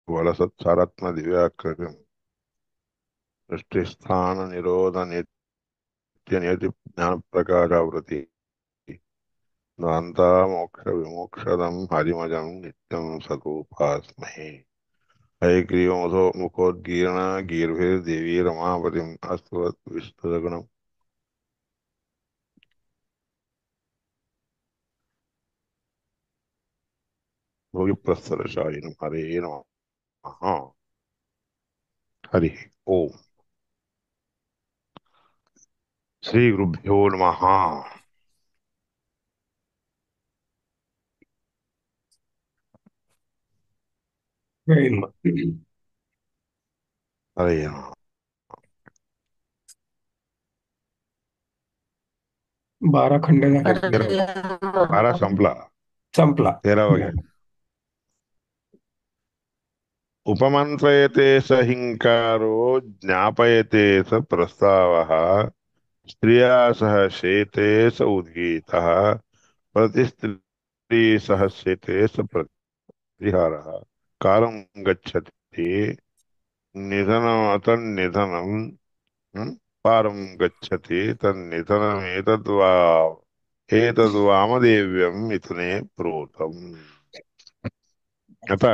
वलसत्सारात्म दिव्याकृतिम् दृष्टिस्थान निरोध नित्य नियति ज्ञान प्रकाशावृति ध्वान्ता मोक्ष विमोक्षदं हरिमजं नित्यं सतोपास्महे। हयग्रीवमधो मुखोद्गीर्ण गीर्भिर्देवी रमापतिम् अस्तुवत् विष्णुदगुणम् भोगिप्रस्तरशायिनं हरे नमः। हरि ओम। श्री गुरुभ्यो नमः। जय हिंद। हरे नमः। 12 खंड झाले. तेरा 12 संपला, संपला. 13वा घ्या. उपमन्त्रयते स हिंकारो ज्ञापयते स प्रस्तावः स्त्रिया सह शेते स उद्गीतः प्रतिस्त्री सह शेते स प्रतिहारः कालं गच्छति निधनम् अतन्निधनम् पारं गच्छति तन्निधनमेतद्वा एतद्वामदेव्यं मिथुने प्रोतम्. आता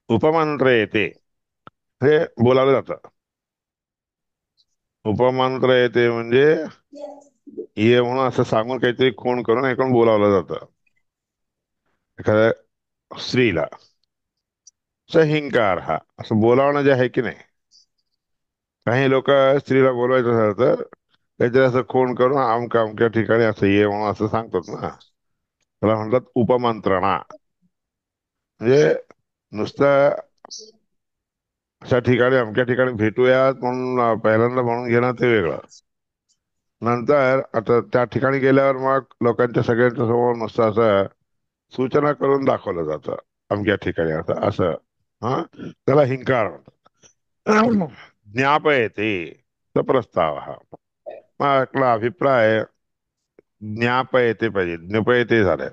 उपमंत्र हे बोलावलं जातं. उपमंत्र येते म्हणजे ये म्हणून असं सांगून काहीतरी खूण करून ऐकून बोलावलं जातं एखाद्या स्त्रीला. सहिंकार हा असं बोलावणं जे आहे की नाही, काही लोक स्त्रीला बोलवायचं झालं तर काहीतरी असं खूण करून अमक्या अमक्या ठिकाणी असं ये म्हणून असं सांगतात ना, त्याला म्हणतात उपमंत्रणा. म्हणजे नुसतं अशा ठिकाणी अमक्या ठिकाणी भेटूयात म्हणून पहिल्यांदा म्हणून घेणं ते वेगळं. नंतर आता त्या ठिकाणी गेल्यावर मग लोकांच्या सगळ्यांच्या समोर नुसतं असं सूचना करून दाखवलं जातं अमक्या ठिकाणी असं असं. हा, त्याला हिंकार म्हणतात. ज्ञापयते तर प्रस्ताव हा. मग आपला अभिप्राय ज्ञापयते पाहिजे, ज्ञपयते झालंय.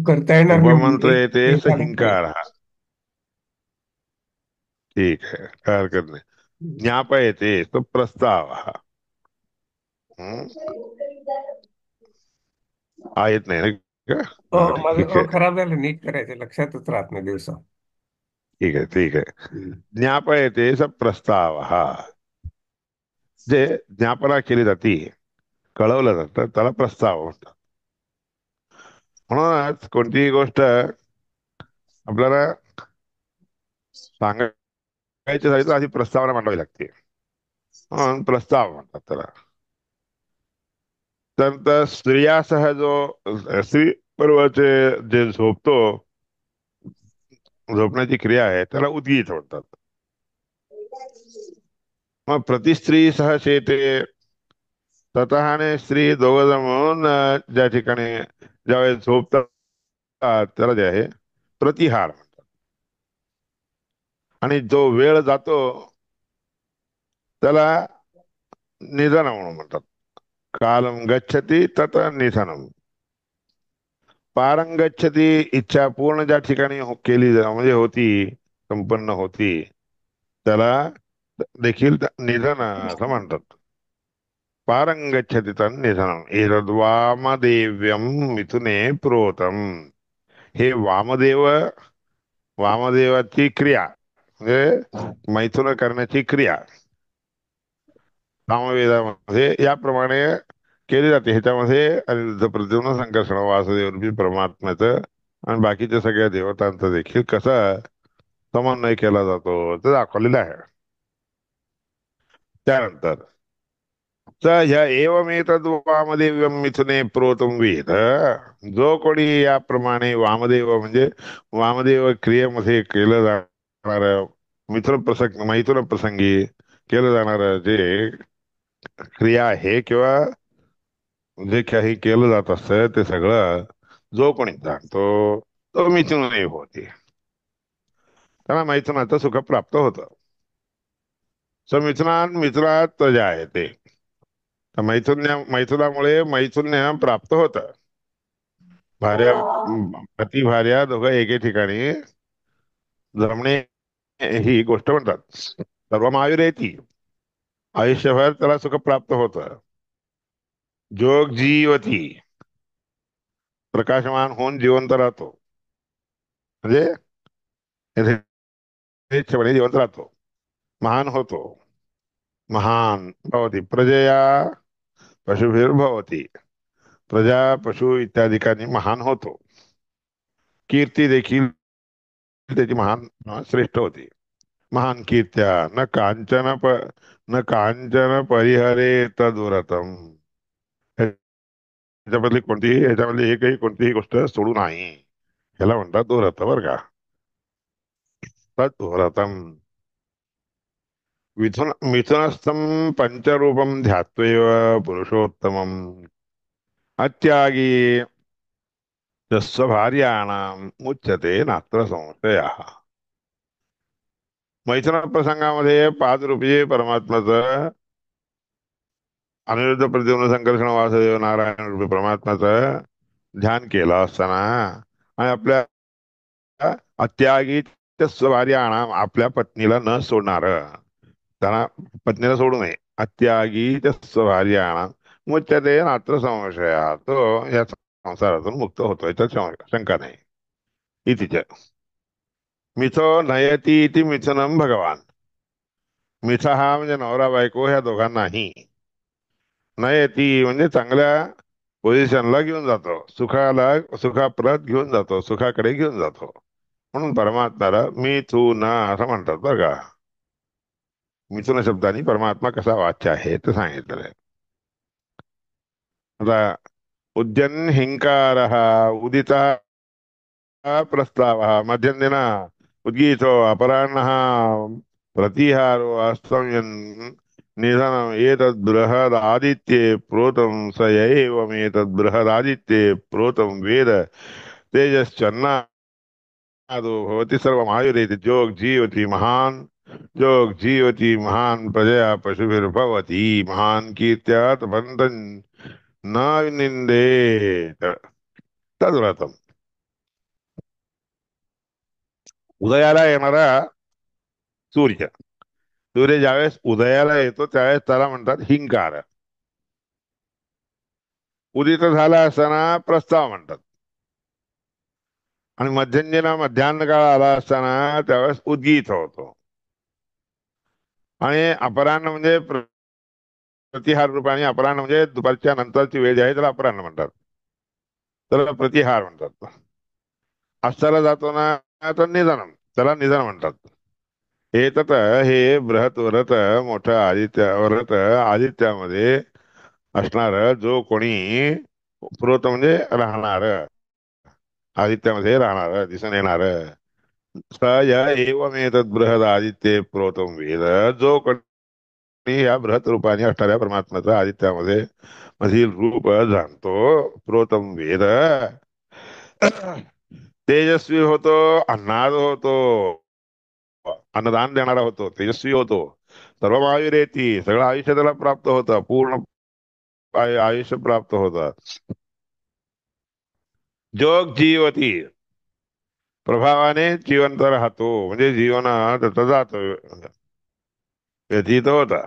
करता येणार नाही उपमंत्र म्हणजे येते हे स झालं पाहिजे. हिंकार हा. ठीक आहे, काय हरकत नाही. ज्ञापयते तो प्रस्ताव हा. हम्म? हा येत नाही ना का? हा, ठीक माझं आहे. खराब झालं, नीट करायचं, लक्षातच राहत नाही दिवसा. ठीक आहे, ठीक आहे. ज्ञापयते स प्रस्ताव हा. जे ज्ञापना केली जाते, कळवलं जातं त्याला प्रस्ताव म्हणतात. म्हणूनच कोणतीही गोष्ट आपल्याला सांगायची झाली तर आधी प्रस्तावना मांडावी लागते, म्हणून प्रस्ताव म्हणतात त्याला. त्यानंतर स्त्रियासह जो स्त्री पर्वाचे जे झोपतो, झोपण्याची क्रिया आहे त्याला उद्गीत म्हणतात. मग प्रतिस्त्री सह शेते, स्वतः आणि स्त्री दोघं जण म्हणून ज्या ठिकाणी ज्यावेळेस झोपतात त्याला जे आहे प्रतिहार म्हणतात. आणि जो वेळ जातो त्याला निधन म्हणून म्हणतात. कालम गच्छति तत निधनम. पारंगच्छती इच्छा पूर्ण ज्या ठिकाणी केली म्हणजे होती, संपन्न होती, त्याला देखील निधन असं म्हणतात. पारंगच्छति तन निधनम एतद्वामदेव्यम मिथुने प्रोतम. हे वामदेव, वामदेवाची क्रिया म्हणजे मैथुन करण्याची क्रिया सामवेदामध्ये याप्रमाणे केली जाते. ह्याच्यामध्ये अनिरुद्ध प्रद्युम्न संकर्षण वासुदेव रूपी परमात्म्याचं आणि बाकीच्या सगळ्या देवतांचा देखील कसा समन्वय केला जातो ते दाखवलेलं आहे. त्यानंतर स ह्या एवमेतद् वामदेव्यम मिथुने प्रोतम वेद. जो कोणी याप्रमाणे वामदेव म्हणजे वामदेव क्रियेमध्ये केलं जाणार मैथुन प्रसंगी केलं जाणार जे क्रिया आहे किंवा जे काही केलं जात असतं ते सगळं जो कोणी जाणतो तो मिथुन होते, त्याला मैथुनाचं सुख प्राप्त होतं. मिथुनात मिथुनात जे आहे ते मैथुनामुळे मैथुन्य प्राप्त होतं. भार्या पती भार्या दोघं एके ठिकाणी जमणे ही गोष्ट म्हणतात. सर्व महायुरेती, आयुष्यभर त्याला सुख प्राप्त होतं. जोग जीवती, प्रकाशमान होऊन जिवंत राहतो, म्हणजे यथेच्छपणे जिवंत राहतो. महान होतो, महान भवती प्रजया पशुभिर्भवती, प्रजा पशु इत्यादिकांनी महान होतो. कीर्ती देखील त्याची महान श्रेष्ठ होती. महान कीर्त्या न कांचन परिहरे तदुरतम, ह्याच्यामधली एकही कोणतीही गोष्ट सोडू नाही, ह्याला म्हणतात दुरत बर का. तदुरतम मिथुनस्थम पंचरूपम ध्यात्वैव पुरुषोत्तमम अत्यागी स्वभार्याणाम मुच्यते नात्र संशयः. मैथुन प्रसंगामध्ये 5 रूपी परमात्माचं, अनिरुद्ध प्रद्युम्न संकर्षण वासुदेव नारायण रूपी परमात्माचं ध्यान केलं असताना आणि आपल्या अत्यागी स्वभार्याणाम, आपल्या पत्नीला न सोडणार, त्यांना पत्नीला सोडू नये. अत्यागी स्वभार्याणाम मुच्यते नात्र संशया, तो या संसारातून मुक्त होतोय, तर शंका नाही. इतिच मिथो नयती इति मिथुनम भगवान. मिथा हा म्हणजे नवरा बायको ह्या दोघांनाही, नयती म्हणजे चांगल्या पोझिशनला घेऊन जातो, सुखाप्रत घेऊन जातो, सुखाकडे घेऊन जातो. म्हणून परमात्म्याला मी तू ना असं म्हणतात बरं का. मिथुन शब्दाने परमात्मा कसा वाच्य आहे ते सांगितलेलं आहे. आता उद्यन हिंकार उदिता प्रस्तावः मध्यन्दिना उद्गीतो अपराह्नः प्रतिहारो अस्तम्यन् निधनम् एतद्बृहदादित्ये प्रोतं स य एवमेतद्बृहदादित्ये प्रोतं वेद तेजश्चन्नादो भवति सर्वमायुरेति जोग जीवति महान् प्रजया पशुभिर्भवति महान् कीर्त्या तपन्तं न विनिन्देत. तद्व्रतम् उदयाला येणारा सूर्य, सूर्य ज्यावेळेस उदयाला येतो त्यावेळेस त्याला म्हणतात हिंकार. उदित झाला असताना प्रस्ताव म्हणतात. आणि मध्यंजना मध्यान्ह काळ आला असताना त्यावेळेस उद्गीत होतो. आणि अपराह्न म्हणजे प्रतिहार रूपाने, अपराह्न म्हणजे दुपारच्या नंतरची वेळ जी आहे त्याला अपराह्न म्हणतात, त्याला प्रतिहार म्हणतात. अस्ताला जातो ना तर निधनम, त्याला निधन म्हणतात. हे तत हे बृहत व्रत, मोठं व्रत आदित्यामध्ये असणार जो कोणी प्रोत म्हणजे राहणार, आदित्यामध्ये राहणार दिसून येणार, स य एवमेतद बृहद आदित्ये प्रोतम वेद, जो कोणी या बृहत रूपाने असणाऱ्या परमात्म्याचं आदित्यामध्ये मधील रूप जाणतो, प्रोतम वेद, तेजस्वी होतो, अन्नाद होतो, अन्नदान देणारा होतो, तेजस्वी होतो, सर्व आयुरेती, सगळं आयुष्य त्याला प्राप्त होतं, पूर्ण आयुष्य प्राप्त होतं. जोग जीवती, प्रभावाने जिवंत राहतो, म्हणजे जीवन त्याचा जातो, व्यतीत होता.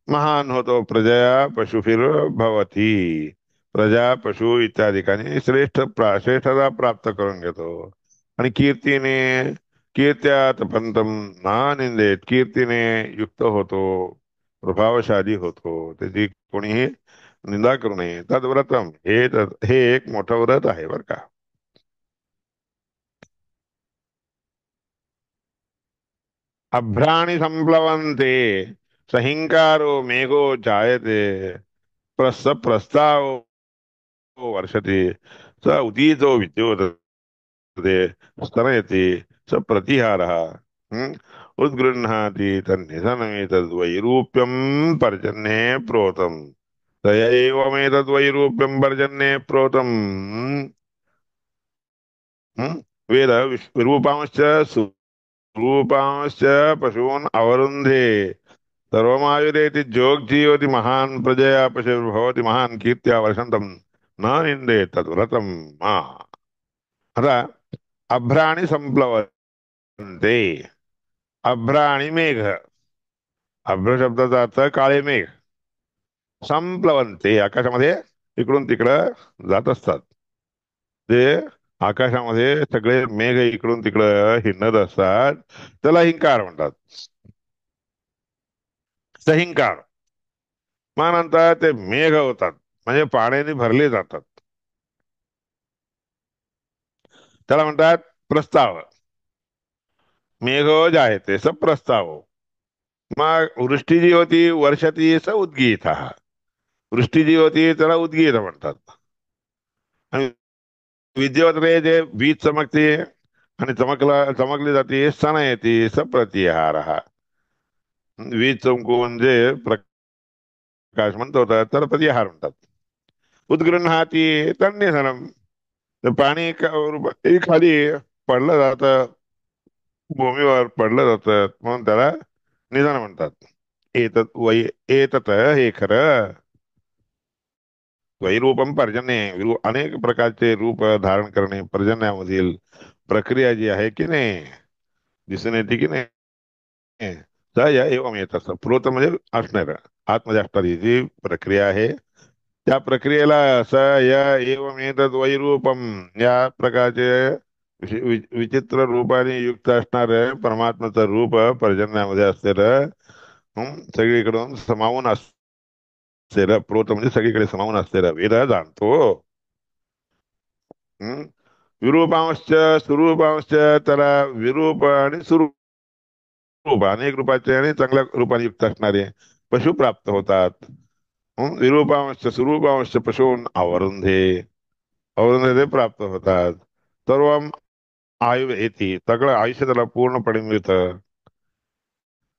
महान होतो, प्रजया पशुफिर भवती, प्रजा पशु इत्यादिकांनी श्रेष्ठता प्राप्त करून घेतो. आणि कीर्त्यात पंतम ना निंदेत, कीर्तीने युक्त होतो, प्रभावशाली होतो, त्याची कोणीही निंदा करू नये. तद्व्रतम हे एक मोठं व्रत आहे बर का. अभ्राणि संप्लवन्ते सहिंकारो मेघो जायते, प्रस्तावो वर्षति, स उदीतो विद्योतते, स्तनयति स प्रतिहारः, उद्गृह्णाति तन्निधनमेतद्वैरूप्यं पर्जन्ये प्रोतम्, स य एवमेतद्वैरूप्यं पर्जन्ये प्रोतम्, वेद विरूपांश्च सुरूपांश्च पशून् अवरुन्धे, सर्वमायुरेति जोग जीवति महान् प्रजया पशुर्भवति महान् कीर्त्या वर्षन्तं न निंदे तद्व्रतम हा. आता अभ्राणी संप्लवन्ते. अभ्र आणि मेघ. अभ्र शब्दाचा अर्थ काळे मेघ. संप्लवन्ते आकाशामध्ये इकडून तिकडं जात असतात. ते आकाशामध्ये सगळे मेघ इकडून तिकडं हिंडत असतात. त्याला हिंकार म्हणतात. सहिंकार. मग नंतर ते मेघ होतात, म्हणजे पाण्याने भरले जातात. त्याला म्हणतात प्रस्ताव. मेघो जायते स प्रस्ताव. मग वृष्टी जी होती वर्षाती स उद्गीत. वृष्टी जी होती त्याला उद्गीत म्हणतात. आणि विद्येवर जे वीज चमकते आणि चमकली जाते सण येते स प्रतिहार. वीज चमकून जे प्रकाश म्हणतो होता त्याला प्रतिहार म्हणतात. उद्गृह्णाती तन्निधनम. तर पाणी खाली पडलं जातं, भूमीवर पडलं जातं, म्हणून त्याला निधन म्हणतात. एतत वै एतत हे खरं. वैरूपम पर्जन्य. अनेक प्रकारचे रूप धारण करणे पर्जन्यामधील प्रक्रिया जी आहे की नाही, दिसून येते की नाही, स या एवं येत असं प्रोत म्हणजे असणार, आतमध्ये असणारी जी प्रक्रिया आहे त्या प्रक्रियेला स या एवं एतत् वैरूपम, या प्रकारचे विचित्र रूपाने युक्त असणार परमात्म्याचं रूप पर्जन्यामध्ये असलेलं, सगळीकडून समावून असलेलं प्रोत म्हणजे सगळीकडे समावून असलेलं वेद जाणतो. हम्म. विरूपांश स्वरूपांश. त्याला विरूप आणि स्वरूप अनेक रूपाचे आणि चांगल्या रूपाने युक्त असणारे पशु प्राप्त होतात. विरूपांश स्वरूपांश पशून आवरुंधे. अवरुंधे ते प्राप्त होतात. सर्व आयु येते, सगळं आयुष्य त्याला पूर्णपणे मिळतं.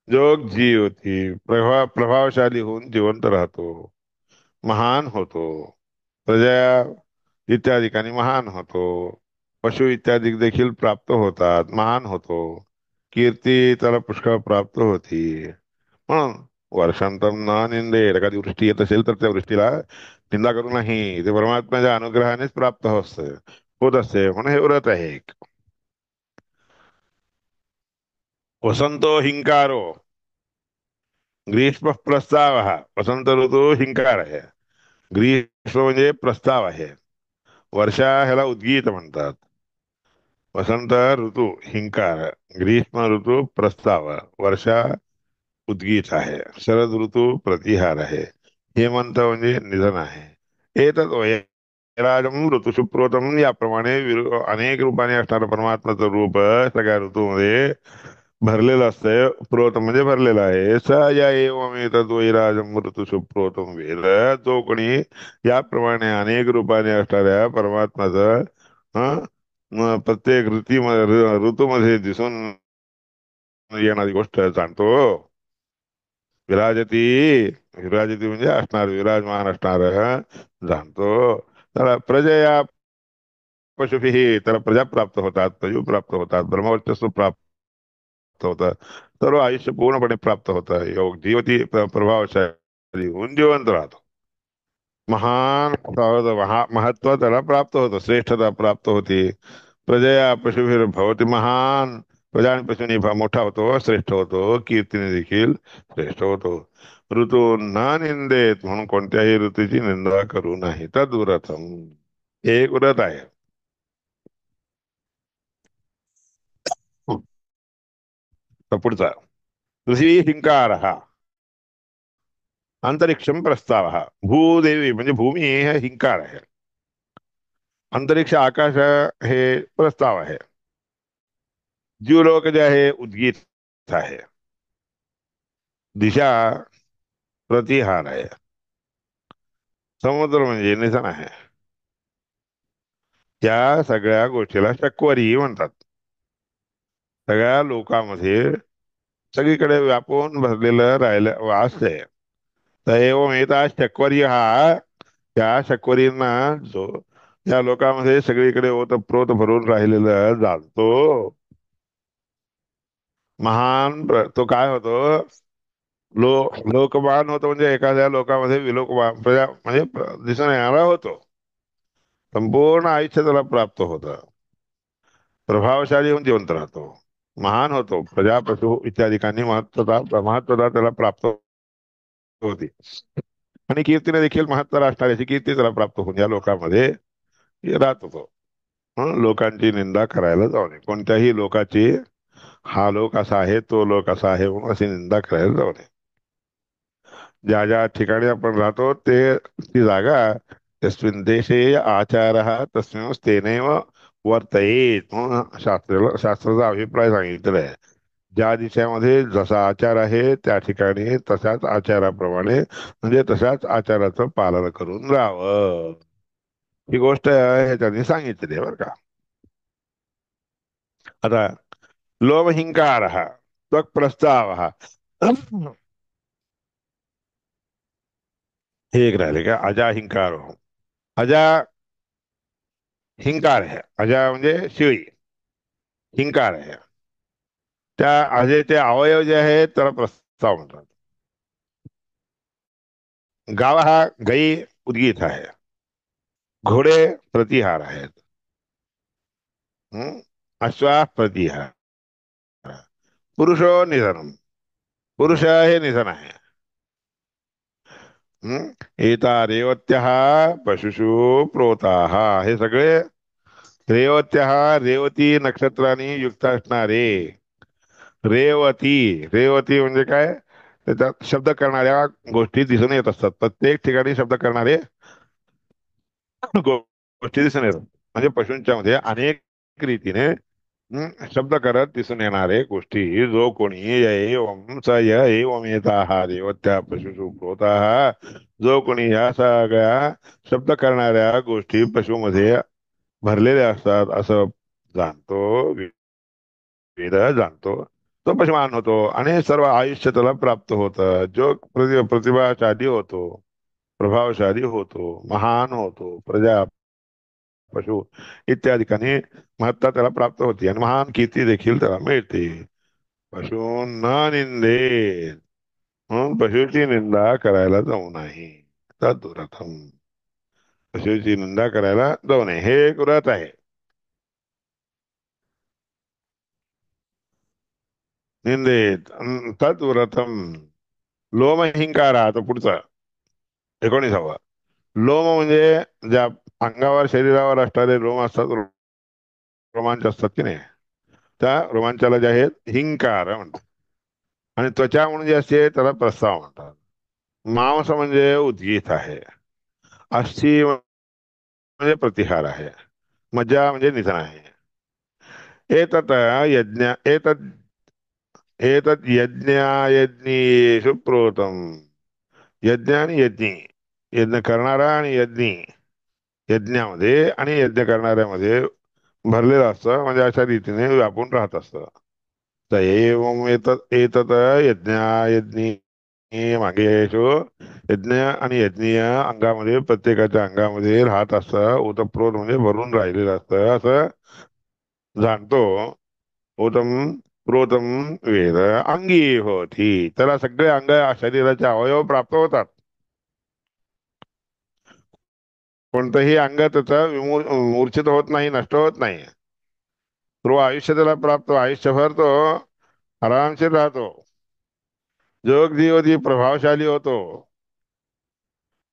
जोग जीव होती प्रभावशाली होऊन जिवंत राहतो, महान होतो. प्रजा इत्यादिकांनी महान होतो. पशु इत्यादी देखील प्राप्त होतात, महान होतो. कीर्ती त्याला पुष्कळ प्राप्त होती. म्हणून वर्षांतर न निंदे. एखादी वृष्टी येत असेल तर त्या वृष्टीला निंदा करू नाही. ते परमात्म्याच्या अनुग्रहानेच प्राप्त होत असते, म्हणून हे व्रत आहे एक. वसंतो हिंकारो. ग्रीष्म प्रस्ताव. वसंत ऋतू हिंकार आहे. ग्रीष्म म्हणजे प्रस्ताव आहे. वर्षा ह्याला उद्गीत म्हणतात. वसंत ऋतू हिंकार, ग्रीष्म ऋतू प्रस्ताव, वर्षा उद्गीत आहे, शरद ऋतू प्रतिहार आहे, हेमंत म्हणजे निधन आहे. एतत् वैराजम ऋतुषुप्रोतम. याप्रमाणे अनेक रूपाने असणारं परमात्माचं रूप सगळ्या ऋतूमध्ये भरलेलं असतंय. प्रोत म्हणजे भरलेलं आहे. स या एवं एतद् वैराजम ऋतुषुप्रोतम वेद. जो कोणी याप्रमाणे अनेक रूपाने असणाऱ्या परमात्माचं प्रत्येक ऋतूमध्ये दिसून येणारी गोष्ट जाणतो. विराजती. विराजती म्हणजे असणार, विराजमान असणार जाणतो. त्याला प्रजया पशुभिः. त्याला प्रजा प्राप्त होतात, पशु प्राप्त होतात, ब्रह्मवर्चस्व प्राप्त होतं, सर्व आयुष्य पूर्णपणे प्राप्त होतं. योग जीवती प्रभावशाली होऊन जिवंत राहतो. महान महत्व त्याला प्राप्त होतं, श्रेष्ठता प्राप्त होती. प्रजया पशुभिर्भवती. महान प्रजा आणि पशुनी मोठा होतो, श्रेष्ठ होतो, कीर्तीने देखील श्रेष्ठ होतो. ऋतू न निंदेत. म्हणून कोणत्याही ऋतूची निंदा करू नाही. तद्व्रतम. हे एक व्रत आहे. तर पुढचा पृथ्वी हिंकार. अंतरिक्षम प्रस्ताव. भूदेवी म्हणजे भूमी हे हिंकार आहे. अंतरिक्ष आकाश हे प्रस्ताव आहे. जीवलोक जे आहे उद्गीत आहे. दिशा प्रतिहार आहे. समुद्र म्हणजे निधन आहे. त्या सगळ्या गोष्टीला चक्वरी म्हणतात. सगळ्या लोकांमध्ये सगळीकडे व्यापून भरलेलं राहिलं असते. तर एवं येता चक्वरी. त्या चक्वरींना जो या लोकांमध्ये सगळीकडे ओतप्रोत भरून राहिलेलं जाणतो. तो काय होतो, लो लोकमान होतो, म्हणजे एखाद्या लोकांमध्ये विलोकमान प्रजा म्हणजे दिसून येणारा होतो. संपूर्ण आयुष्य त्याला प्राप्त होतं. प्रभावशाली होऊन जिवंत राहतो. महान होतो. प्रजा पशु इत्यादिकांनी महत्वता त्याला प्राप्त होती. आणि कीर्तीने देखील महत्तर असणाऱ्याची कीर्ती त्याला प्राप्त होऊन या लोकांमध्ये राहत होतो. लोकांची निंदा करायला जाऊ नये. कोणत्याही लोकाची हा लोक असा आहे, तो लोक असा आहे म्हणून अशी निंदा करायला जाऊ नये. ज्या ज्या ठिकाणी आपण राहतो ते ती जागा, तस्मिन् देशे आचारः तस्मिन् तेनैव वर्तयेत म्हणून शास्त्राचा अभिप्राय सांगितलेला आहे. ज्या देशामध्ये जसा आचार आहे त्या ठिकाणी तशाच आचाराप्रमाणे, म्हणजे तशाच आचाराचं पालन करून राहावं. ही गोष्ट ह्याच्यानी सांगितलेली आहे बरं का. आता लोभहिंकार त्वक प्रस्ताव हे एक राहिले का. अजा हिंकार हो. अजा हिंकार आहे. अजा म्हणजे शिळी. हिंकार आहे. त्या अजेचे अवयव जे आहेत त्याला प्रस्ताव म्हणतात. गाव हा गाई उद्गीत आहे. घोडे प्रतिहार आहेत. हम्म? अश्वा प्रतिहार. पुरुषो निधनम. पुरुष हे निधन आहे. एता रेवत्या पशुषु प्रोताः हे सगळे रेवत्या, रेवती नक्षत्राने युक्त असणारे. रेवती, रेवती म्हणजे काय, त्याच्यात शब्द करणाऱ्या गोष्टी दिसून येत असतात. प्रत्येक ठिकाणी शब्द करणारे गोष्टी दिसून येतात. म्हणजे पशूंच्या मध्ये अनेक रीतीने शब्द करत दिसून येणारे गोष्टी. जो कोणी य एवं स य एवं येताः रेवत्या पशुषु प्रोताः, जो कोणी या सगळ्या शब्द करणाऱ्या गोष्टी पशुमध्ये भरलेल्या असतात असं जाणतो, वेद जाणतो, तो पशुमान होतो आणि सर्व आयुष्य त्याला प्राप्त होतं. जो प्रतिभाशाली होतो, प्रभावशाली होतो, महान होतो, प्रजा पशु इत्यादिकांनी महत्ता त्याला प्राप्त होती आणि महान कीर्ती देखील त्याला मिळते. पशून न निंदेत म्हणून पशुची निंदा करायला जाऊ नये. तदुरथम. पशुची निंदा करायला जाऊ नये हे एक व्रत आहे. निंदेत तदुरथम. लोमहिंकारा तो पुढचा 19वा. लोम म्हणजे ज्या अंगावर शरीरावर असणारे लोम असतात, रोमांच असतात की नाही, त्या रोमांचाला जे आहेत हिंकार म्हणतात. आणि त्वचा म्हणून जे असते त्याला प्रस्ताव म्हणतात. मांस म्हणजे उद्गीत आहे. अस्थि म्हणजे प्रतिहार आहे. मज्जा म्हणजे निधन आहे. एतत यज्ञ एतत एतत यज्ञायज्ञेषु प्रोतम. यज्ञ आणि यज्ञी, यज्ञ करणारा आणि यज्ञी, यज्ञामध्ये आणि यज्ञ करणाऱ्यामध्ये भरलेलं असतं. म्हणजे अशा रीतीने व्यापून राहत असतं. तर एवं एतत एतत यज्ञायज्ञी मागेशो. यज्ञ आणि यज्ञीय अंगामध्ये, प्रत्येकाच्या अंगामध्ये राहत असतं. ओतप्रोत म्हणजे भरून राहिलेलं असतं असं जाणतो. ओतम प्रोतम वेद अंगी होती. त्याला सगळे अंग शरीराचे अवयव प्राप्त होतात. कोणतंही अंग त्याचं मूर्छित होत नाही, नष्ट होत नाही. तो आयुष्य त्याला प्राप्त, आयुष्यभर तो आरामशीर राहतो. जोग जीवती प्रभावशाली होतो,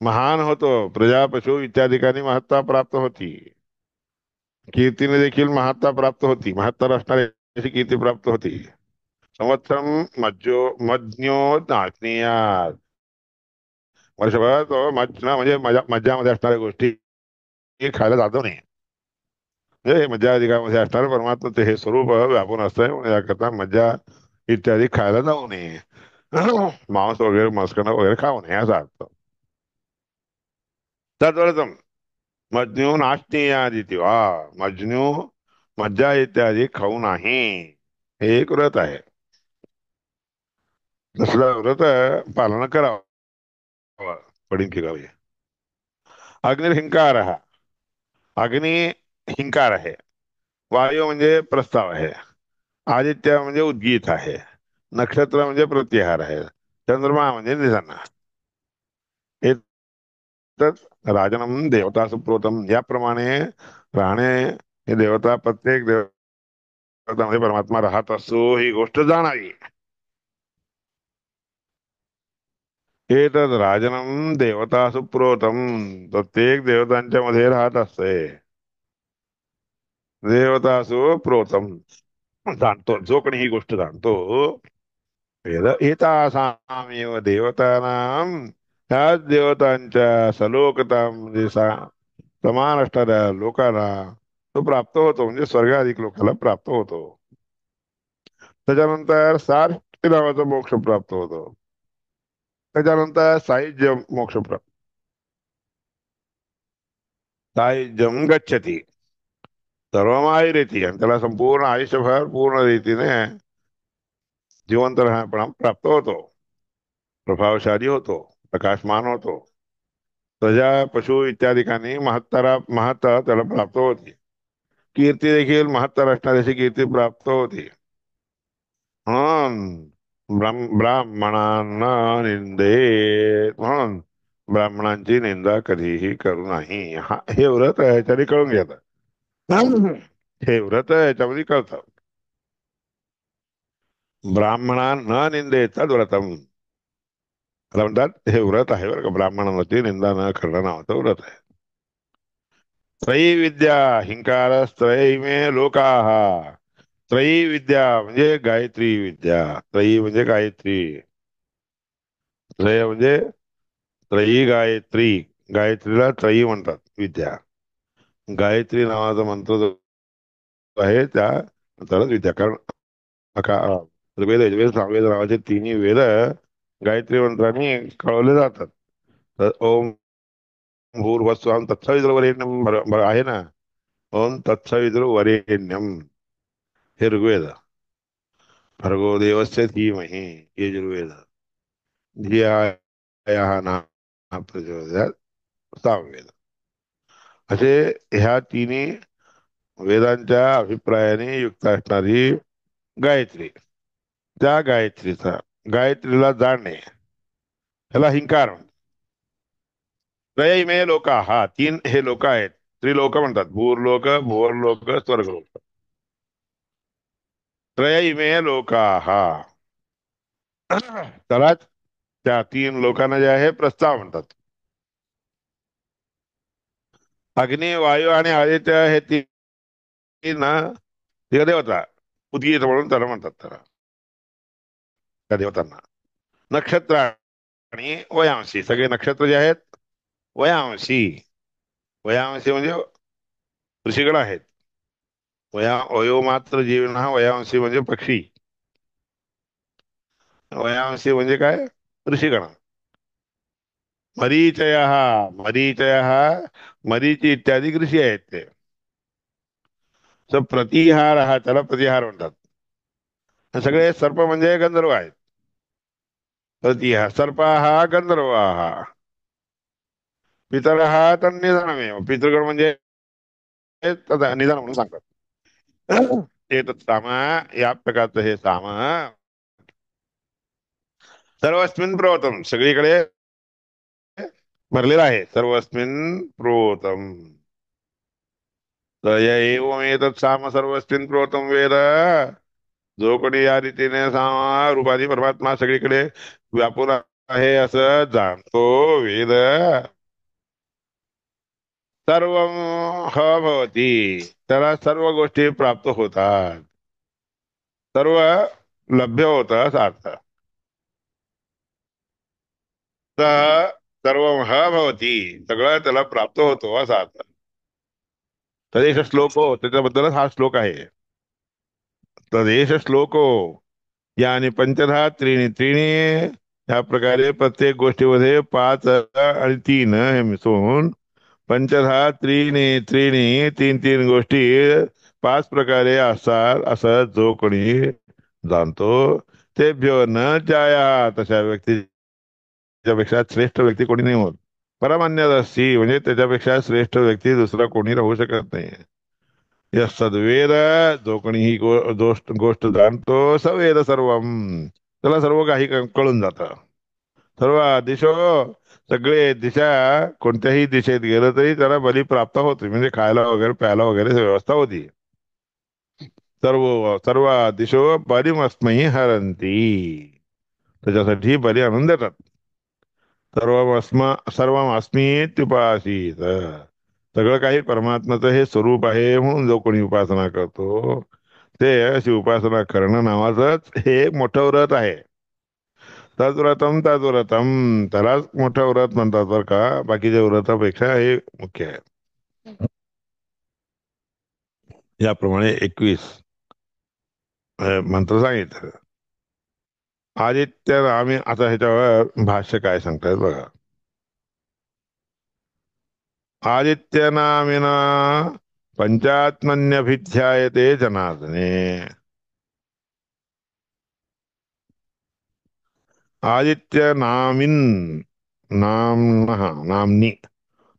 महान होतो, प्रजा पशु इत्यादिकांनी महत्ता प्राप्त होती. कीर्तीने देखील महत्ता प्राप्त होती. महत्ता असणारी कीर्ती प्राप्त होती. संवत्सरम मज्ञो नाचनीयात. वर्षभर तो मज्न म्हणजे मज्जामध्ये असणाऱ्या गोष्टी खायला जातो नाही. म्हणजे मज्जा अधिकामध्ये असणारं परमात्मा हे स्वरूप व्यापून असतंय म्हणून याकरता मज्जा इत्यादी खायला जाऊ नये. मांस वगैरे मस्कन वगैरे खाऊ नये असा अर्थ. तद्वरतम मज्ञू नाश्ती आदिती वा. मज्ञू मज्जा इत्यादी खाऊ नाही. हे एक व्रत आहे. तसलं व्रत पालन करावं, पडीन की गावी. अग्निहिंकार हा. अग्नी हिंकार आहे. वायू म्हणजे प्रस्ताव आहे. आदित्य म्हणजे उद्गीत आहे. नक्षत्र म्हणजे प्रतिहार आहे. चंद्रमा म्हणजे निधन. तर राजनम देवता सुप्रोतम, याप्रमाणे राहणे हे देवता, प्रत्येक देवतामध्ये परमात्मा राहत असतो ही गोष्ट जाणावी. एतद राजनम देवता सुप्रोतम, प्रत्येक देवतांच्या मध्ये राहत असते. देवता सुप्रोतम, जाणतो जो कोणी ही गोष्ट जाणतो. वेद एतासामेव देवतानां, ह्याच देवतांच्या सलोकता म्हणजे समान असणाऱ्या लोकांना तो प्राप्त होतो, म्हणजे स्वर्गाधिक लोकांना प्राप्त होतो. त्याच्यानंतर सार्थ नावाचा मोक्ष प्राप्त होतो. त्याच्यानंतर सायुज्य मोक्ष प्राप्त, सायुज्यम गच्छती, सर्वमायुरेती, आणि त्याला संपूर्ण आयुष्यभर पूर्ण रीतीने जिवंत राहणेपणा प्राप्त होतो, प्रभावशाली होतो, प्रकाशमान होतो. प्रजा पशु इत्यादिकांनी महत्ता त्याला प्राप्त होती. कीर्ती देखील महत्तर असणाऱ्याची कीर्ती प्राप्त होती. म्हणून ब्राह्मणांना निंदेत, म्हणून ब्राह्मणांची निंदा कधीही करू नाही. हे व्रत याच्याने कळून घेतात. हे व्रत याच्यामध्ये कळतं. ब्राह्मणां न निंदेत तद्व्रतम, त्याला म्हणतात हे व्रत आहे बरं का, ब्राह्मणांवरती निंदा न करणं नावाचं व्रत आहे. त्रयी विद्या हिंकारस्त्रयी मे लोकाः, त्रयी विद्या म्हणजे गायत्री विद्या, त्रयी म्हणजे गायत्री, त्रय म्हणजे त्रयी गायत्री, गायत्रीला त्रयी म्हणतात विद्या. गायत्री नावाचा मंत्र जो आहे त्या मंत्रालाच विद्या, कारण ऋग्वेद यजुर्वेद सामवेद नावाचे तिन्ही वेद गायत्री मंत्राने कळवले जातात. तर ओम भूर्भुवस्सुवं तत्सवितुर्वरेण्यम आहे ना, ओम तत्सवितुर्वरेण्यम हे ऋग्वेद, भर्गो देवस्य धीमहि यजुर्वेद, धिया ना प्रचोदयात् सामवेद, असे ह्या तिन्ही वेदांच्या अभिप्रायाने युक्त असणारी गायत्री, त्या गायत्रीला जाणणे ह्याला हिंकार म्हणतात. त्रयीमे लोका, हा तीन हे लोक आहेत, त्रिलोक म्हणतात, भूर्लोक भुवर्लोक स्वर्गलोक. त्रयीमे लोका, त्यालाच त्या तीन लोकांना जे आहे प्रस्ताव म्हणतात. अग्नी वायू आणि आदित्य हे तीन ना, ते देवता उद्गीत म्हणून त्याला म्हणतात, त्या देवतांना. नक्षत्र आणि वयांशी, सगळे नक्षत्र जे आहेत वयांशी, वयांशी म्हणजे ऋषीगण आहेत. वयोमात्र जीवन हा वयांशी म्हणजे पक्षी, वयांशी म्हणजे काय, ऋषीगण. मरीचय, मरीचय मरीची इत्यादी ऋषी आहेत ते. प्रतिहार हा, त्याला प्रतिहार म्हणतात. आणि सगळे सर्प म्हणजे गंधर्व आहेत. प्रतिहार सर्प हा गंधर्व हा. पितर हा तर निधनमेव, पितृगण म्हणजे निधन म्हणून सांगतात. ते साम, या प्रकारचं हे साम सर्वस्मिन प्रोतम, सगळीकडे भरलेला आहे, सर्वस्मिन प्रोतम. तर या एवमेतत् साम सर्वस्मिन प्रोतम वेद, जो कोणी या रीतीने साम रूपाधी परमात्मा सगळीकडे व्यापून आहे असं जाणतो वेद, सर्व ह भवती, त्याला सर्व गोष्टी प्राप्त होतात, सर्व लभ्य होत असा अर्थ. तर सर्व ह भवती, सगळं त्याला प्राप्त होतो असा अर्थ. तदेश श्लोको, त्याच्याबद्दलच हा श्लोक आहे. तदेश श्लोको, यानी पंचधा त्रीणी त्रीणी, या प्रकारे प्रत्येक गोष्टीमध्ये पाच आणि तीन हे मिसळून पंचधा त्रीणी त्रीणी, तीन तीन गोष्टी पाच प्रकारे असतात असं जो कोणी जाणतो, तेभ्यो न जाया, तशा व्यक्तीच्यापेक्षा श्रेष्ठ व्यक्ती कोणी नाही होत. परमान्यदस्ती म्हणजे त्याच्यापेक्षा श्रेष्ठ व्यक्ती दुसरा कोणी राहू शकत नाही. या सद्वेद, जो कोणी ही गोष्ट जाणतो, सवेद सर्वम, त्याला सर्व काही कळून जातं. सर्व दिशो सगळे दिशा, कोणत्याही दिशेत गेलं तरी त्याला बली प्राप्त होते, म्हणजे खायला वगैरे प्यायला वगैरे व्यवस्था होती. सर्व सर्व दिशो बलिमस्मै हरंती, त्याच्यासाठी बली आणून देतात. सर्वमस्मीत्युपासीत, सगळं काही परमात्म्याचं हे स्वरूप आहे म्हणून जो कोणी उपासना करतो, ते अशी उपासना करणं नावाचंच हे एक मोठं व्रत आहे. तद्व्रतम तद्व्रतम, त्यालाच मोठं व्रत म्हणतात बरं का, बाकीच्या व्रतापेक्षा हे मुख्य आहे. याप्रमाणे 21 मंत्र सांगितलं. आदित्य आम्ही आता ह्याच्यावर भाष्य काय सांगतायत बघा. आदित्यनामिना पंचात्मन्यभिध्यायते जनार्दने. आदित्य नामिन, नाम, हा नामनी,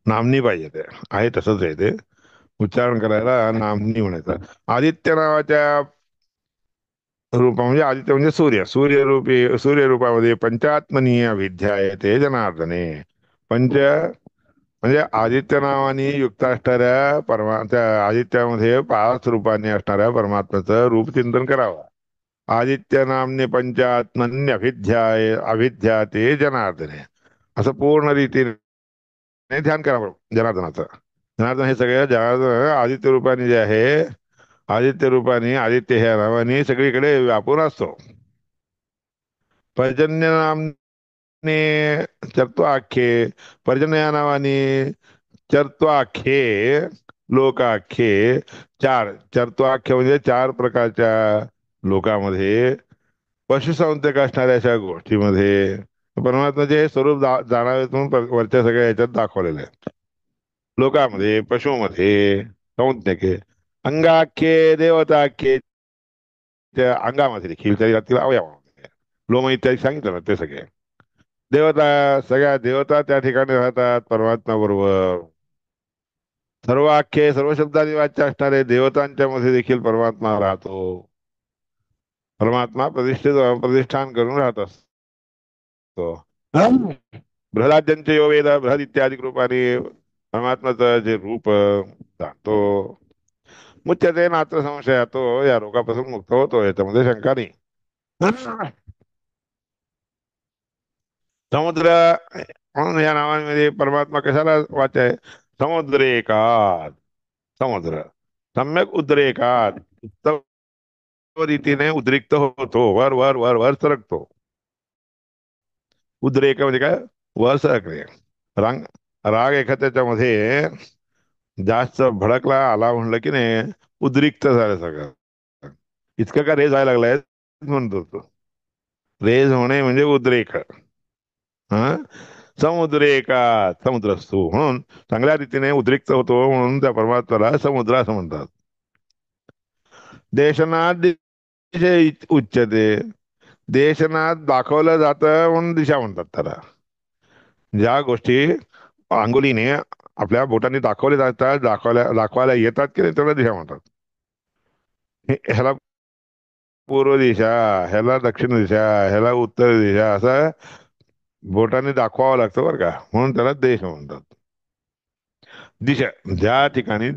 नामनी पाहिजे ते, आहे तसंच आहे ते, उच्चारण करायला नामनी म्हणायचं. आदित्य नावाच्या रूपा म्हणजे आदित्य म्हणजे सूर्य, सूर्यरूपी सूर्यरूपामध्ये पंचात्मनीय अभिध्यायते जनार्दने. पंच म्हणजे आदित्य नावाने युक्त असणाऱ्या त्या आदित्यामध्ये 5 रूपांनी असणाऱ्या परमात्म्याचं रूप चिंतन करावं. आदित्य नामने पंचात्मन्य अभिध्याते जनार्दने, असं पूर्ण रीतीने ध्यान करावं जनार्दनाचं. जनार्दन हे सगळ्या जनार्दन आदित्य रूपाने जे आहे, आदित्य रूपाने, आदित्य ह्या नावाने सगळीकडे व्यापून असतो. पर्जन्य नामने चर्त्वाख्ये, पर्जन्य या नावाने चर्त्वाख्ये, लोकाख्ये, चर्त्वाख्य म्हणजे 4 प्रकारच्या लोकामध्ये पशुसंवर्धक असणाऱ्या अशा गोष्टीमध्ये परमात्म्याचे हे स्वरूप जाणावे म्हणून वरच्या सगळ्या ह्याच्यात दाखवलेलं आहे. लोकामध्ये, पशुमध्ये, संज्ञके, अंगाख्ये, देवताख्ये, त्या अंगामध्ये देखील शरीरातील अवयवामध्ये लोम इत्यादी सांगितलं ना ते सगळे. देवता, सगळ्या देवता त्या ठिकाणी राहतात परमात्मा बरोबर. सर्व आख्ये, सर्व शब्दांनी वाच्य असणारे देवतांच्या मध्ये देखील परमात्मा राहतो. परमात्मा प्रतिष्ठान करून राहत असतो. बृहदाद्यंचे यो वेद, बृहद इत्यादी रूपाने परमात्म्याचं जे रूप जाणतो, मुच्यते नात्र संशय, तो या रोगापासून मुक्त होतो, याच्यामध्ये शंका नाही. समुद्र म्हणून या नावामध्ये परमात्मा कशाला वाचा आहे. समुद्रेकात, समुद्र सम्यक उद्रेकात, उत्तम रीतीने उद्रिक्त होतो, वर वर वर वर सरकतो. उद्रेक म्हणजे काय, वर सरकणे. राग, राग एखाद्याच्या मध्ये जास्त भडकला आला म्हणलं की नाही, उद्रिक्त झालं सगळं. इतकं का रेज व्हायला लागलाय म्हणतो तो. रेज होणे म्हणजे उद्रेक. हा, समुद्रेकात, समुद्र असतो म्हणून चांगल्या रीतीने उद्रिक्त होतो म्हणून त्या परमात्म्याला समुद्र असं म्हणतात. देशनाथ दिशे उच्चते, देशनाथ दाखवलं जातं म्हणून दिशा म्हणतात त्याला. ज्या गोष्टी अंगुलीने आपल्या बोटांनी दाखवले जातात, दाखवायला येतात की नाही, त्याला दिशा म्हणतात. ह्याला पूर्व दिशा, ह्याला दक्षिण दिशा, ह्याला उत्तर दिशा, असं बोटाने दाखवावं लागतं बरं का, म्हणून त्याला देश म्हणतात. दिशा, ज्या ठिकाणी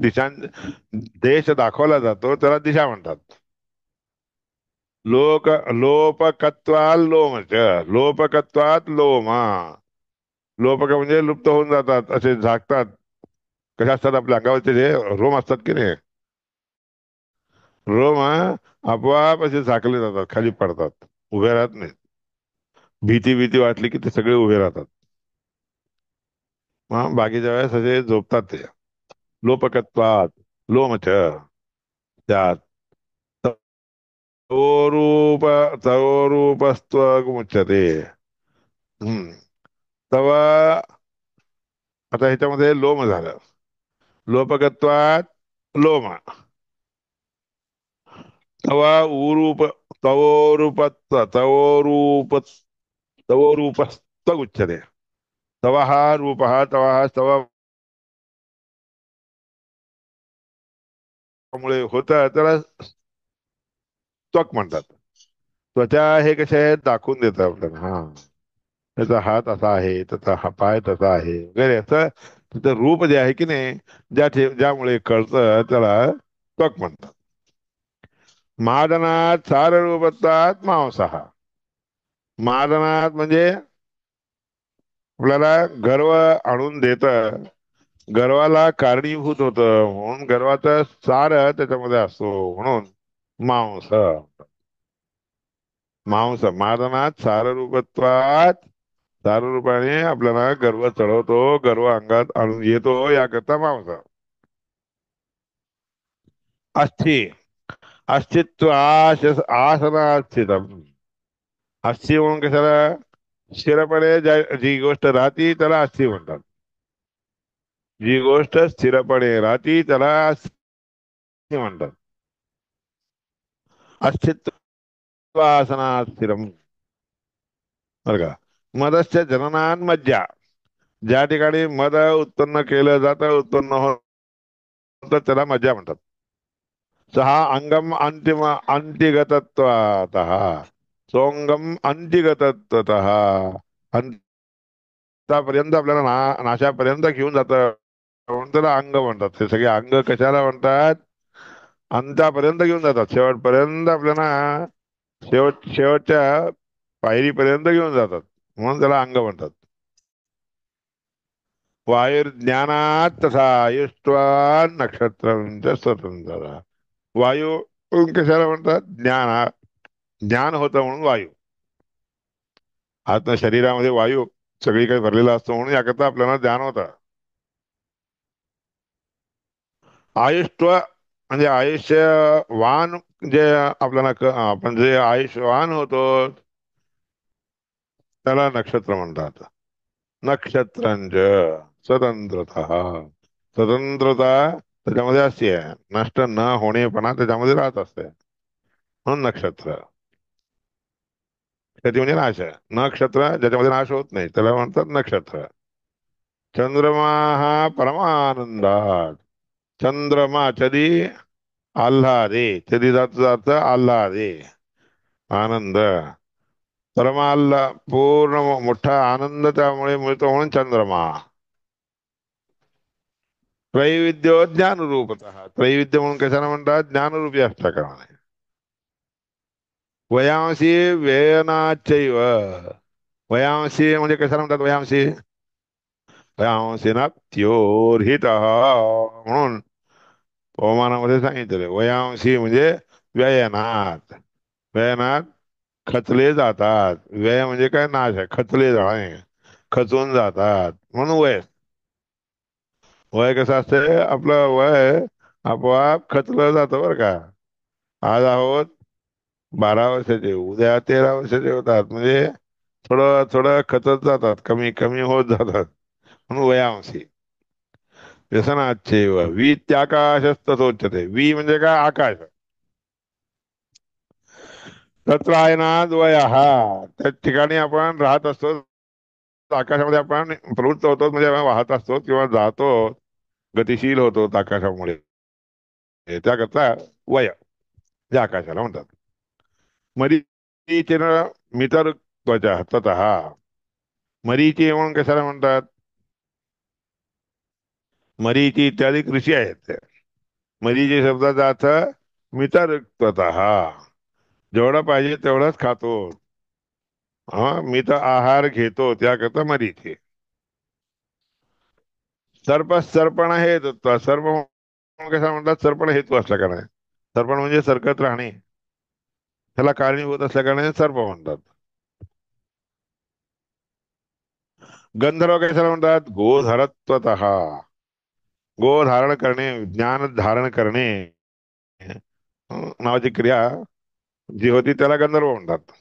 देश दाखवला जातो त्याला दिशा म्हणतात. लोपकत्वाल लोमच, लोपकत्वात लोमा, लोपक म्हणजे लुप्त होऊन जातात, असे झाकतात. कसे असतात आपल्या अंगावरचे जे रोम असतात की नाही, रोम आपोआप असे झाकले जातात, खाली पडतात, उभे राहत नाहीत. भीती भीती वाटली की ते सगळे उभे राहतात. मग बाकीच्या वेळेस असे झोपतात ते. लोपकत्वात लोमच, त्यात तवरूप, तवरूपस्त्वमुच्यते. हम्म. तव, आता ह्याच्यामध्ये लोम झालं. लोपकत्वात लोम, तवा उरूप, तवोरूपत्व, तवोरूपस्त्व उच्यते. तव हा रूप, हा तव हा तव मुळे होतं त्याला त्वक म्हणतात. त्वचा हे कसे आहेत, दाखवून देतात आपल्याला. हा, त्याचा हात असा आहे, त्याचा हा पाय तसा आहे वगैरे असं त्याचं रूप जे आहे की नाही, ज्यामुळे कळतं त्याला त्वक म्हणतात. महादनात साररूपत्वात मांसहा. महादनात म्हणजे आपल्याला गर्व आणून देत, गर्वाला कारणीभूत होतं म्हणून गर्वाचं सार त्याच्यामध्ये असतो म्हणून मांस. मांस महादनात साररूपत्वात, साररूपाने आपल्याला गर्व चढवतो, गर्व अंगात आणून येतो याकरता मांस. अस्थि, अस्तित्व आसनास्थितम. अस्थि म्हणून कशाला, स्थिरपणे जी गोष्ट राहती त्याला अस्थि म्हणतात. जी गोष्ट स्थिरपणे राहती त्याला अस्थि म्हणतात. अस्तित्व आसनात स्थिरम. बरं का. मदस्य जननान मज्जा. ज्या ठिकाणी मद उत्पन्न केलं जातं, उत्पन्न होतं त्याला मज्जा म्हणतात. सहा अंगम अंतिम अंतिगतत्वात. सोंगम अंतिगतत्वतः. अंतापर्यंत आपल्याला नाशापर्यंत घेऊन जातं म्हणून त्याला अंग म्हणतात. ते सगळे अंग कशाला म्हणतात, अंतापर्यंत घेऊन जातात, शेवटपर्यंत आपल्याला शेवटच्या पायरीपर्यंत घेऊन जातात म्हणून त्याला अंग म्हणतात. वायुर्ज्ञानात तथा आयुष्वान नक्षत्र स्वतंत्र. वायू कशाला म्हणतात, ज्ञान होतं म्हणून वायू. आत्म शरीरामध्ये वायू सगळीकडे भरलेला असतो म्हणून याकरता आपल्याला ज्ञान होतं. आयुष्व म्हणजे आयुष्यवान, जे आपल्याला आपण जे आयुष्यवान होतो त्याला नक्षत्र म्हणतात. नक्षत्रांच स्वतंत्रता. स्वतंत्रता त्याच्यामध्ये अशी आहे, नष्ट न होणेपणा त्याच्यामध्ये राहत असते म्हणून नक्षत्र. क्षती म्हणजे नाश आहे. नक्षत्र ज्याच्यामध्ये नाश होत नाही त्याला म्हणतात नक्षत्र. चंद्रमा हा परमानंदात. चंद्रमा चदी आल्हादे. चदी जात अर्थ आल्हादे, आनंद. परमाल्ला पूर्ण मोठा आनंद त्यामुळे मिळतो म्हणून चंद्रमा. त्रैविद्यो ज्ञानरूपतः. त्रैविद्य म्हणून कशाला म्हणतात, ज्ञानरूपी असल्या कारणाने. वयांशी व्ययनाचैव. वयांशी म्हणजे कशाला म्हणतात वयांशी, वयांशी नात्योर्हित म्हणून पवमानामध्ये सांगितलेलं. वयांशी म्हणजे व्ययनात. व्ययनात खचले जातात. व्यय म्हणजे काय, नाश आहे, खचले जाणे, खचून जातात म्हणून वय. वय कसं असतंय आपलं वय, आपोआप खचलं जातं बरं का. आज आहोत 12 वर्षाचे, उद्या 13 वर्षाचे होतात म्हणजे थोडं थोडं खचत जातात, कमी कमी होत जातात म्हणून वयांशी. व्यसनाच्चैव वीत्याकाशस्तथोच्यते. वी म्हणजे काय, आकाश. तत्र आयनाद वयः. त्या ठिकाणी आपण राहत असतो, आकाशामध्ये आपण प्रवृत्त होतो म्हणजे आपण वाहत असतो किंवा जातो, गतिशील होतो आकाशामुळे. त्याकरता वय जे आकाशाला म्हणतात. मरीचिन मितर त्वचा ततः. मरीची म्हणून कशाला म्हणतात, मरीची इत्यादी ऋषी आहेत. मरीची शब्दाचा अर्थ मितर त्वतः. जेवढं पाहिजे तेवढंच खातो, हा मी तर आहार घेतो त्याकरता मरीची. सर्प सर्पण हेतु. सर्प म्हणून कशा म्हणतात, सर्पण हेतू असल्या कारणाने. सर्पण म्हणजे सरकत राहणे, त्याला कारणीभूत असल्या कारणाने सर्प म्हणतात. गंधर्व कशाला म्हणतात, गोधरत्वतः. गो धारण करणे, ज्ञान धारण करणे नावाची क्रिया जी होती त्याला गंधर्व म्हणतात.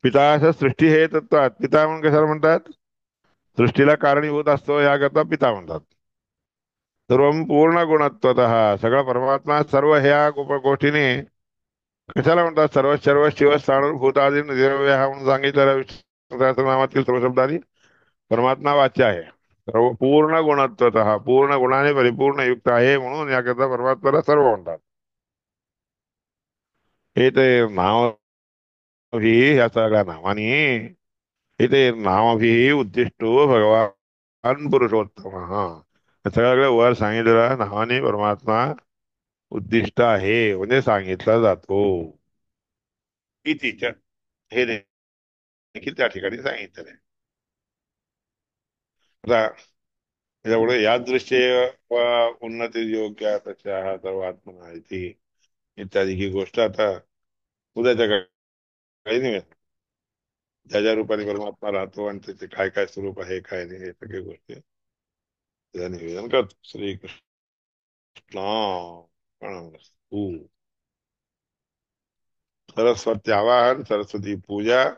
पिता असं सृष्टी हे तत्वात. पिता म्हणून कशाला म्हणतात, सृष्टीला कारणीभूत असतो याकरता पिता म्हणतात. सर्व पूर्ण गुणत्वतः. सगळा परमात्मा सर्व ह्या गोष्टीने कशाला म्हणतात, सर्व सर्व शिव स्थाणूभूत आदी म्हणून सांगितलेल्या विष्णू सहस्रनामातील सर्व शब्दांनी परमात्मा वाच्य आहे. सर्व पूर्ण गुणत्वतः, पूर्ण गुणाने परिपूर्ण युक्त आहे म्हणून याकरता परमात्म्याला सर्व म्हणतात. हे ते नाव ही ह्या सगळ्या नावानी इथे नामाभिः उद्दिष्टो भगवान पुरुषोत्तम. हा, सगळ्याकडे वर सांगितलेला नावाने परमात्मा उद्दिष्ट आहे म्हणजे सांगितला जातो. इतिच्या हे देखील त्या ठिकाणी सांगितलेलं आहे. आता त्याच्यापुढे यादृश्य व उन्नती योग्य तशा सर्व आत्मना इति इत्यादी ही गोष्ट आता उद्याच्या काही नाही. ज्या ज्या रूपाने परमात्मा राहतो आणि त्याचे काय काय स्वरूप आहे काय नाही हे सगळ्या गोष्टी त्याचं निवेदन करतो. श्रीकृष्ण सरस्वती आवाहन, सरस्वती पूजा